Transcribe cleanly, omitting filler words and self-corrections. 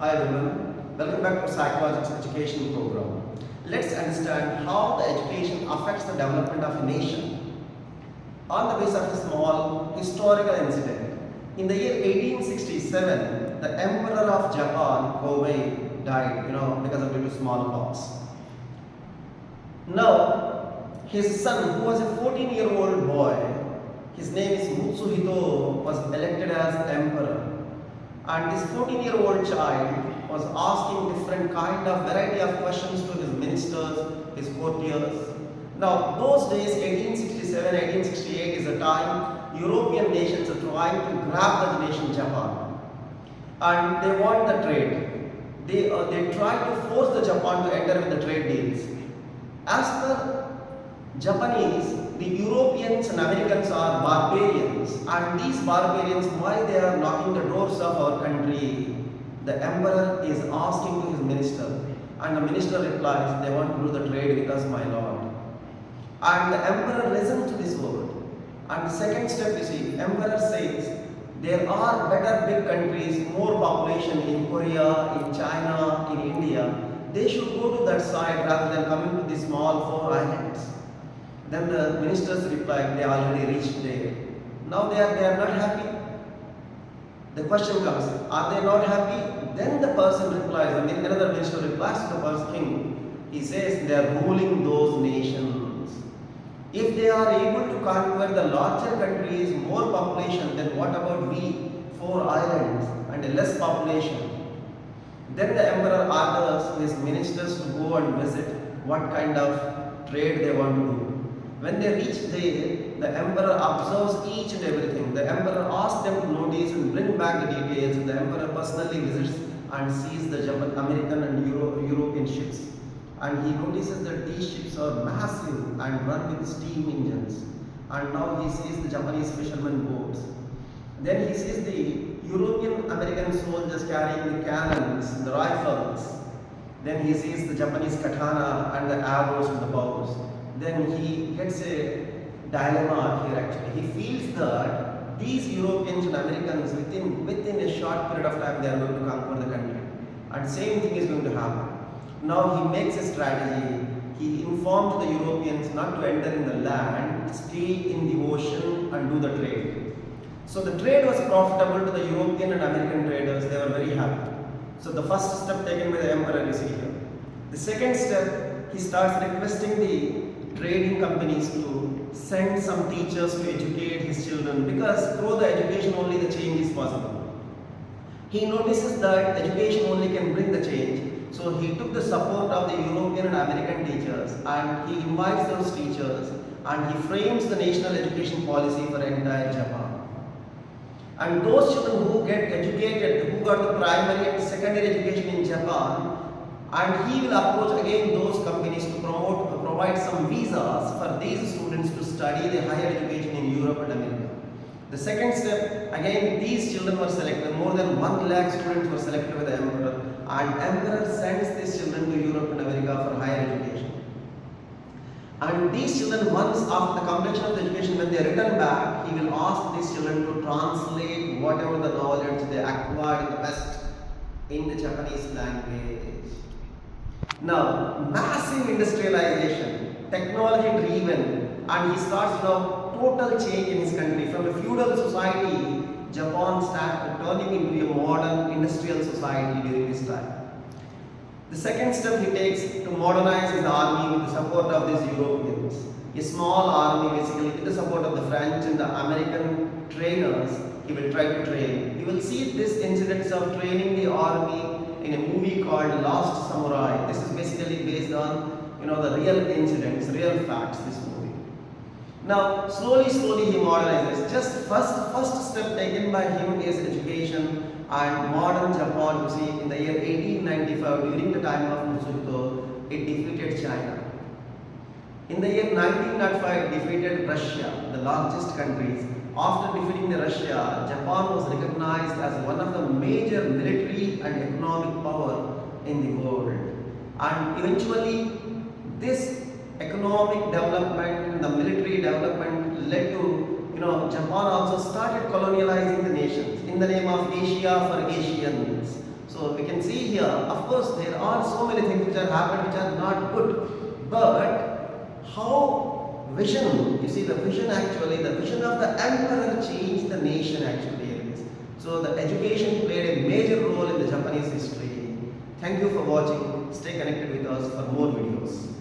Hi everyone, welcome back to Psychologics Education Program. Let's understand how the education affects the development of a nation on the basis of a small historical incident. In the year 1867, the Emperor of Japan, Kobe, died, because of due to smallpox. Now, his son, who was a 14-year-old boy, his name is Mutsuhito, was elected as emperor. And this 14-year-old child was asking different kind of variety of questions to his ministers, his courtiers. Now, those days, 1867, 1868 is a time European nations are trying to grab the nation Japan. And they want the trade. They try to force the Japan to enter with the trade deals. As per Japanese, the Europeans and Americans are barbarians, and these barbarians, why they are knocking the doors of our country? The emperor is asking to his minister, and the minister replies, they want to do the trade with us, my lord. And the emperor listens to this word. And the second step, you see, emperor says, there are better big countries, more population in Korea, in China, in India. They should go to that side rather than coming to these small 4 islands. Then the ministers replied, they already reached there. Now they are not happy. The question comes, are they not happy? Then the person replies, another minister replies to the first king. He says, they are ruling those nations. If they are able to conquer the larger countries, more population, then what about we, 4 islands and less population? Then the emperor orders his ministers to go and visit what kind of trade they want to do. When they reach there, the emperor observes each and everything. The emperor asks them to notice and bring back the details. The emperor personally visits and sees the American and European ships. And he notices that these ships are massive and run with steam engines. And now he sees the Japanese fishermen boats. Then he sees the European American soldiers carrying the cannons, the rifles. Then he sees the Japanese katana and the arrows and the bows. Then he gets a dilemma here actually. He feels that these Europeans and Americans within a short period of time they are going to conquer the country. And same thing is going to happen. Now he makes a strategy. He informed the Europeans not to enter in the land, stay in the ocean and do the trade. So the trade was profitable to the European and American traders. They were very happy. So the first step taken by the emperor is here. The second step, he starts requesting the trading companies to send some teachers to educate his children, because through the education only the change is possible. He notices that education only can bring the change. So he took the support of the European and American teachers, and he invites those teachers and he frames the national education policy for entire Japan. And those children who get educated, who got the primary and secondary education in Japan, and he will approach again those companies to provide some visas for these students to study the higher education in Europe and America. The second step, again these children were selected, more than 1 lakh students were selected by the emperor, and emperor sends these children to Europe and America for higher education. And these children, once after the completion of the education, when they return back, he will ask these children to translate whatever the knowledge they acquired in the West in the Japanese language. Now, massive industrialization, technology driven, and he starts total change in his country. From a feudal society, Japan started turning into a modern industrial society during this time. The second step he takes to modernize his army with the support of these Europeans. A small army basically with the support of the French and the American trainers, he will try to train. You will see this incidents of training the army in a movie called Last Samurai. This is basically based on the real incidents, real facts, this movie. Now slowly he modernizes. Just first step taken by him is education. And modern Japan, you see, in the year 1895, during the time of Mutsuhito, it defeated China. In the year 1905, it defeated Russia, the largest countries. After defeating the Russia, Japan was recognized as one of the major military and economic power in the world. And eventually, this economic development and the military development led to Japan also started colonializing the nations in the name of Asia for Asians. So So we can see here, of course, there are so many things which are happened which are not good. But how vision, you see the vision actually, the vision of the emperor changed the nation actually. So the education played a major role in the Japanese history. Thank you for watching. Stay connected with us for more videos.